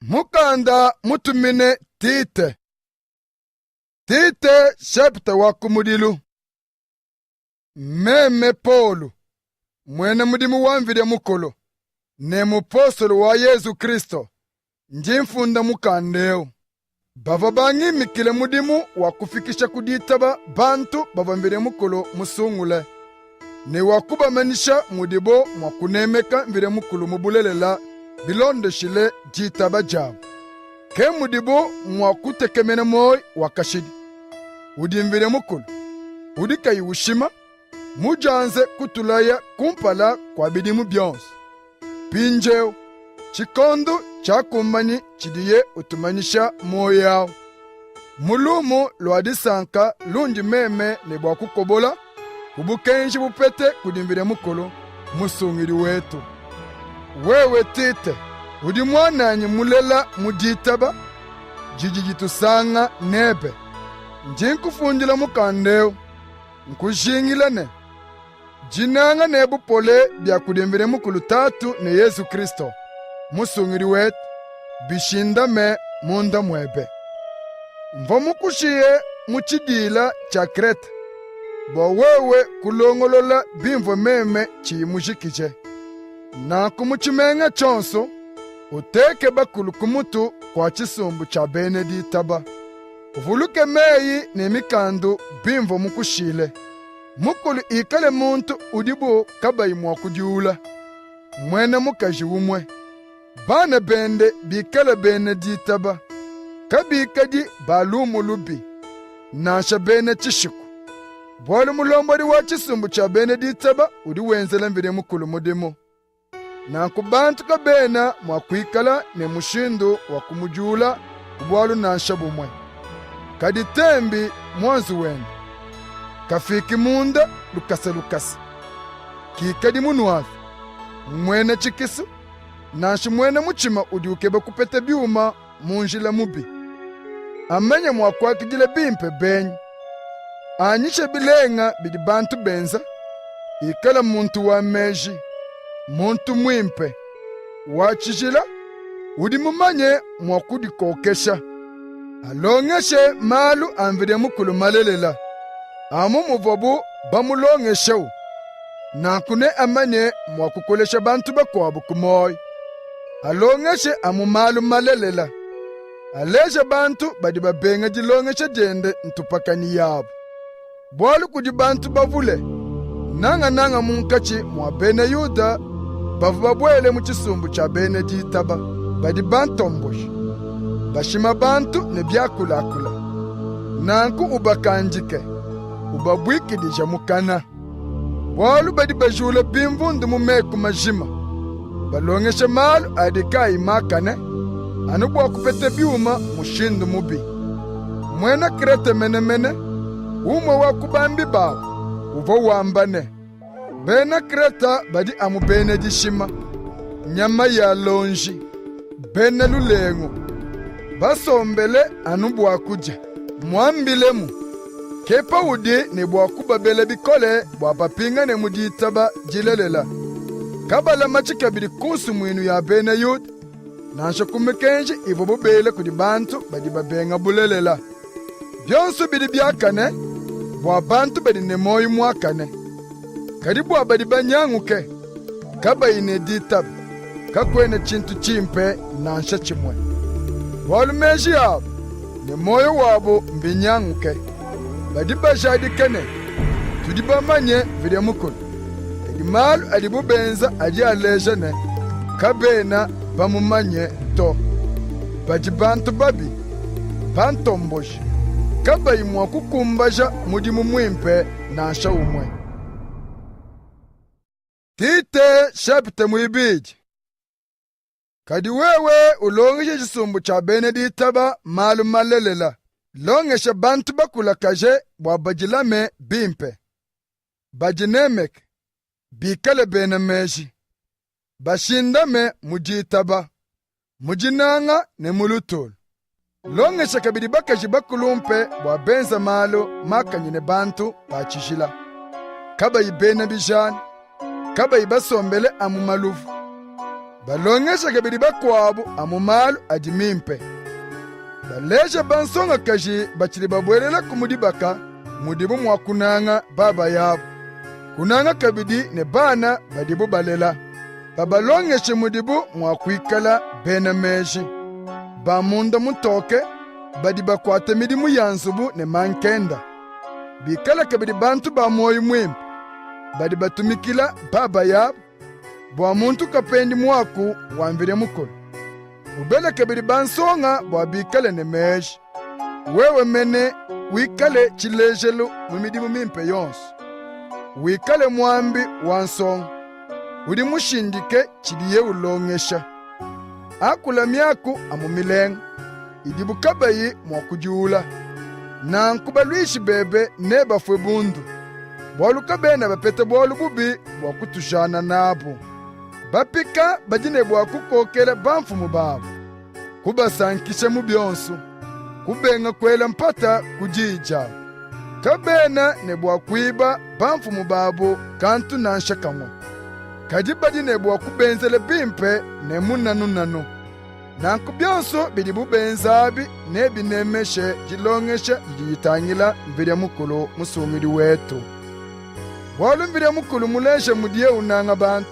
Mukanda mutumine Tite. Tite shepte wa kumudilu. Meme Polu. Mwene mudimu wamvide mukolo. Ne mupostolo wa Yesu Kristo. Njimfunda mukandeo. Bava bangi mikile mudimu wa kufikisha kuditaba bantu bavambire mukolo musungule. Ne wakuba manisha mudibo mwakunemeka mvire mukulu mubulelela bilonde shile jitaba jabu. Ke mudibo mwakutekemene moi wakashidi. Udimvire mukulu. Udikayi ushima. Mujanze kutulaya kumpala kwa bidimu byonse. Pinjeo. Chikondo chakumbani chidiye utumanyisha moyo yao. Mulumu lwadisanka lundi meme ne bwakukobola. Ubukenji bupete kudimvire mukulu musungiri wetu. Wewe Tite, udi mwananyi mulela muditaba, jijijitusanga nebe. Njinkufundila mukandeo, nkujingilane. Jinanga nebu pole bya kudimvire mukulu tatu ne Yesu Kristo. Musungiri wetu, bishinda me munda mwebe. Mva mukushiye muchidila cha Kreta. Bo wewe kulongolola bimvo meme chimujikije. Na kumuchimenga chonso, uteke bakulu kumutu kwa chisumbu cha Beneditaba. Uvuluke meyi ne mikandu bimvo mukushile. Mukulu ikale muntu udibu kabayi mwakudiula. Mwene mukaji umwe. Bana bende bikale Beneditaba. Kabikadi balumu lubi. Nasha bene chishiku. Bwali mulombori wa chisumbu cha Beneditaba udi wenzela mvire mukulu mudimu. Na kubantu kabena mwakuikala ne mushindu wa kumujula kubwalu nansha bumwe. Kaditembi mwanzu wenu. Kafiki munda lukasa. Kikadi munuafi. Mwene chikisu. Nanshi mwene muchima udiukebe kupete biuma munjila mubi. Amenye mwakwakijile bimpe benyi. Anyishe bilenga bidi bantu benza. Ikala muntu wa meji. Muntu mwimpe. Wachijila. Udi mumanye mwakudi kokesha. Alongeshe malu anvide mukulu malelela. Amu muvobu bamulongeshe. Nakune amanye mwakukolesha bantu bakwabu kumoi. Alongeshe amu malu malelela. Aleja bantu badi babenga jilongeshe jende ntupakani yabu. Bwalu kudi bantu bavule. Nanga munkachi mwa bene Yuda. Bavu babwele muchisumbu cha Beneditaba. Badi bantombosh. Bashima bantu ne byakulakula. Nanku ubakanjike. Ubabwikidija mukana. Bwalu badi bajule bimvundu mumeku majima. Balongeshe malu adikayi makane. Anubwa kupete biuma mushindu mubi. Mwena Krete mene. Umwe wakubambi bawo. Uvo wambane. Bena Kreta badi amu Benedishima. Nyama ya lonji. Bene lulengu. Basombele anubwa kuja. Mwambilemu. Kepa udi ni bwakuba bele bikole bwapapinga ne muditaba jilelela. Kabala machika bidi kusu mwinu ya bene yud. Nansha kumekenji ivobo bele kudi bantu badi babenga bulelela. Byonsu bidi byakane. Bwa bantu badi ne moyi mwakane. Karibu abadi banyanguke. Kaba ine ditabu. Kakwene chintu chimpe nansha chimwe. Walu meji yabo. Ne moyo wabo mbinyanguke. Badi bajadi kene. Tudiba manye vide mukulu. Edi malu adibu benza adi alejane. Kabena bamumanye to. Badi bantu babi. Bantomboshi. Kaba imwa kukumbaja mudimu mwimpe nansha umwe. Tite shepte mwibiji. Kadi wewe ulongeshe chisumbu cha Beneditaba malu malelela. Longeshe bantu bakula kaje bwabajilame bimpe. Bajinemek. Bikale bene meji. Bashindame mujitaba. Mujinanga ne mulutulu. Longeshe kabidi bakaji bakulumpe bwabenza malu makanyine bantu pachishila. Kaba ibene bijani. Kaba ibasombele amu malufu. balongesha kabidi bakwabo amumalu adimimpe. Baleja bansonga kaji bachili babwelela kumudibaka mudibu mwakunanga baba yabo. Kunanga kabidi ne bana badibu balela. Babalongeshe mudibu mwakuikala bena meji. Bamunda mutoke badiba kwate midimu yansubu ne mankenda. Bikala kabidi bantu ba moyo mwimpe. Badiba tumikila baba yabo. Bwa muntu kapendi mwaku wambire mukolo. Ubele kabidi bansonga bwa bikale ne meji. Wewe mene wikale chilejelu mumidimu mimpe yonsu. Wikale mwambi wansonga. Udi mushindike chidiye ulongesha. Akula miaku amumilenga. Idibu kabayi mwakujuula. Na nkubalwishi bebe neba fwe bundu. Bwalu kabena bapete bwalu bubi bwakutujana nabo. Bapika badine bwakukokela bamfumu babo. Kubasankisha mu byonsu. Kubenga kwela mpata kujija. Kabena ne bwakwiba bamfumu babo kantu nanshakamwa. Kadi badine bwakubenzele bimpe ne munanu. Nanku byonso bidi bubenzabi ne binemeshe jilongesha jitangila mbire mukulu musumiri wetu. Bwalu mbire mukulu muleshe mudiye unanga bantu.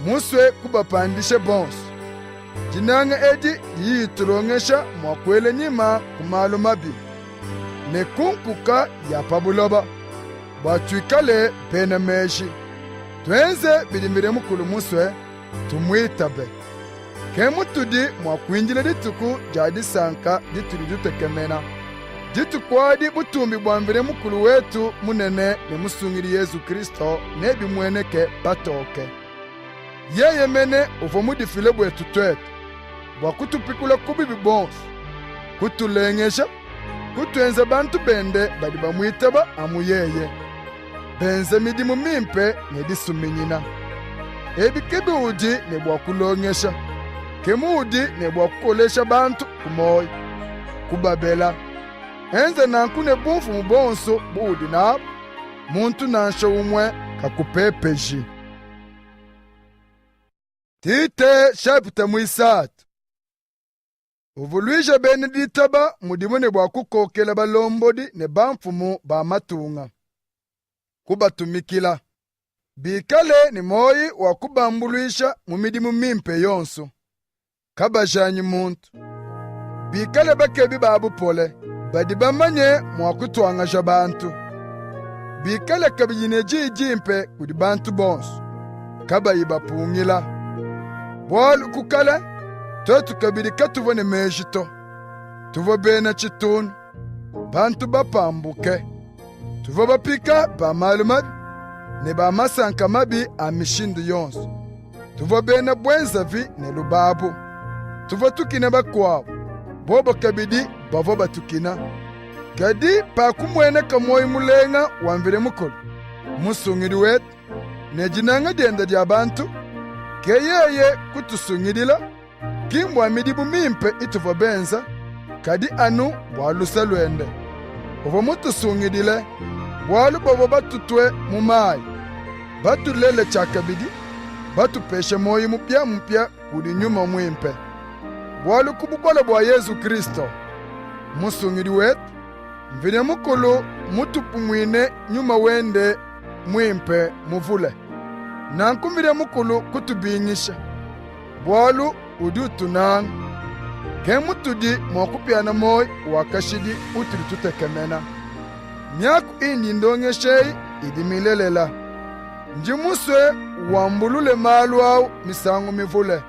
Muswe kubapandishe bonso. Jinanga edi yitulongesha mwakwele nyima kumalu mabi. Ne kunkuka ya pabuloba. Bwatuikale pena meshi. Twenze bidimbire mukulu muswe tumwitabe. Kemutudi mwakwinjile dituku jadi sanka ditudi dutekemena. Ditukwadi butumbi bwambire mukulu wetu munene ne musungiri Yesu Kristo nebi mweneke batoke. Yeye mene uvo mudifile bwetu twetu. Bwakutupikula kubibi bonsu. Kutulengesha. Kutwenza bantu bende badi bamwitaba amuyeye. Benze midimu mimpe nedisuminyina. Ebi kebe udi ne bwakulongesha. Kemudi ne bwakukolesha bantu kumoyo. Kubabela. Enze nanku ne bumfu mubonso budi nabo. Muntu nansha umwe kakupepeji. Tite chapter mwisatu. Uvuluisha bene ditaba mudimu ne bwakukokela balombodi ne bamfumu ba matunga. Kubatumikila. Bikale ni moyi wakubambuluisha mumidimu mimpe yonsu. Kabajanyi muntu. Bikale bakebi babu pole. Badi bamanye mwakutwangasha bantu. Bikale kabijine jimpe kudi bantu bonsu. Kabayiba pungila. Bwalu kukale. Totu kabidi katuvone mejito. Tuvo bena chitunu. Bantu bapambuke. Tuvo bapika ba malumabi. Ne ba masanka mabi amishindu yonsu. Tuvo bena bwenzavi ne lubabu. Tuvo tukina bakwao. Bobo kabidi bavo batukina. Kadi pa kumwene kamoyi mulenga wambire mukulu. Musungiri wetu. Ne jinanga dienda dia bantu. Keyeye kutusungirila. Kimbwa midibu mimpe ituvo benza. Kadi anu bwalusa lwende. Ovo mutusungidile. Bwalu bobo batutwe mumayi. Batulele chakabidi. Batupeshe moyi mupya kudi nyuma mwimpe. Bwalu kubukola bwa Yesu Kristo. Musungidi wetu. Mvine mukulu mutupu mwine nyuma wende mwimpe muvule. Nankumvire mukulu kutubingisha. Bwalu udutunanga. Kemutudi mwakupiana moyi wakashidi utili tutekemena. Nyaku indi ndongesheyi idimilelela. Njimuswe wambulule malu au misangu mivule.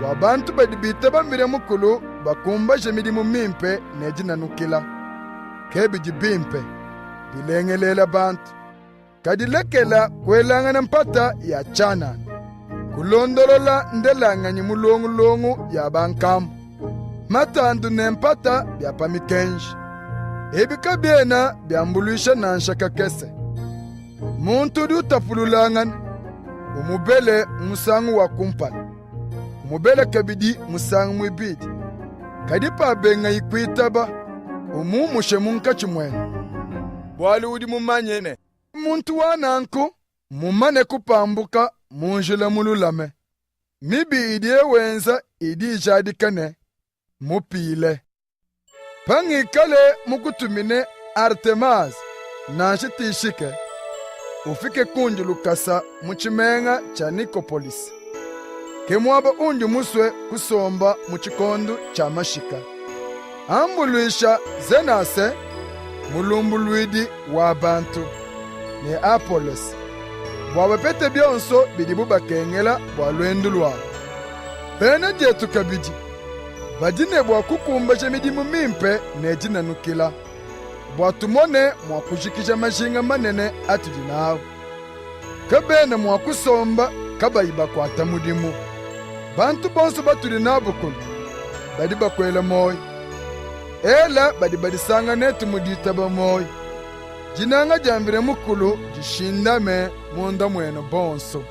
Wabantu badibita bambire mukulu bakumbaje midimu mimpe nejina nukila. Kebi jibimpe bilengelela bantu. Kadilekela kwelangana mpata ya chana. Kulondolola ndelanganyi mulongu ya bankamu. Matandu nempata bya pamikenji. Ebika biena byambuluisha nanshaka kese. Muntu di utafululangana. Umubele musangu wa kumpala. Umubele kabidi musangu mwibidi. Kadipa benga ikwitaba. Umumushe munka chimwene. Bwali udi mumanyene. Muntu wananku mumane kupambuka munjile mululame. mibi idie wenza idi jadikane mupile. Pangikale mukutumine Artemas na shitishike ufike kunju lukasa muchimenga cha Nikopolis. Kemwaba unju muswe kusomba muchikondo cha mashika. Ambulwisha zenase mulumbulwidi wa bantu ne Apolos. Bwabapete byonso bidibu bakengela bwa lwendu lwabo. Bene jetu kabidi. Badine bwa kukumba midimu mimpe ne jinanukila. Bwatumone mwakushikisha mashinga manene atujinawo. Kabene mwakusomba kabayiba kwata mudimu. Bantu bonso batuli nabukulu. Badi bakwela moyo. Ela badi sanga netu mudita ba moyo. Jinanga jambire mukulu jishindame munda mweno bonso.